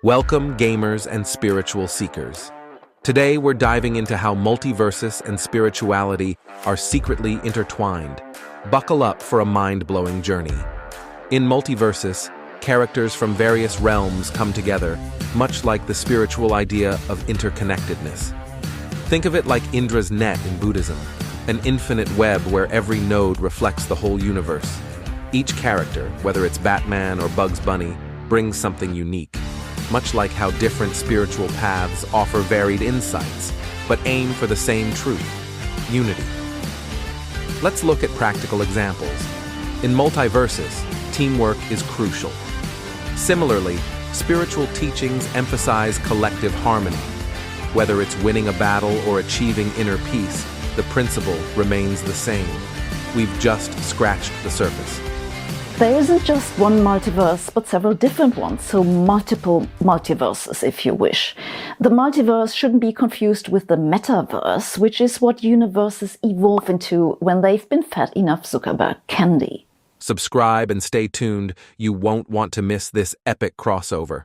Welcome, gamers and spiritual seekers. Today, we're diving into how multiversus and spirituality are secretly intertwined. Buckle up for a mind-blowing journey. In Multiversus, characters from various realms come together, much like the spiritual idea of interconnectedness. Think of it like Indra's net in Buddhism, an infinite web where every node reflects the whole universe. Each character, whether it's Batman or Bugs Bunny, brings something unique, much like how different spiritual paths offer varied insights, but aim for the same truth: unity. Let's look at practical examples. In Multiversus, teamwork is crucial. Similarly, spiritual teachings emphasize collective harmony. Whether it's winning a battle or achieving inner peace, the principle remains the same. We've just scratched the surface. There isn't just one multiverse, but several different ones, so multiple multiverses, if you wish. The multiverse shouldn't be confused with the metaverse, which is what universes evolve into when they've been fed enough Zuckerberg candy. Subscribe and stay tuned. You won't want to miss this epic crossover.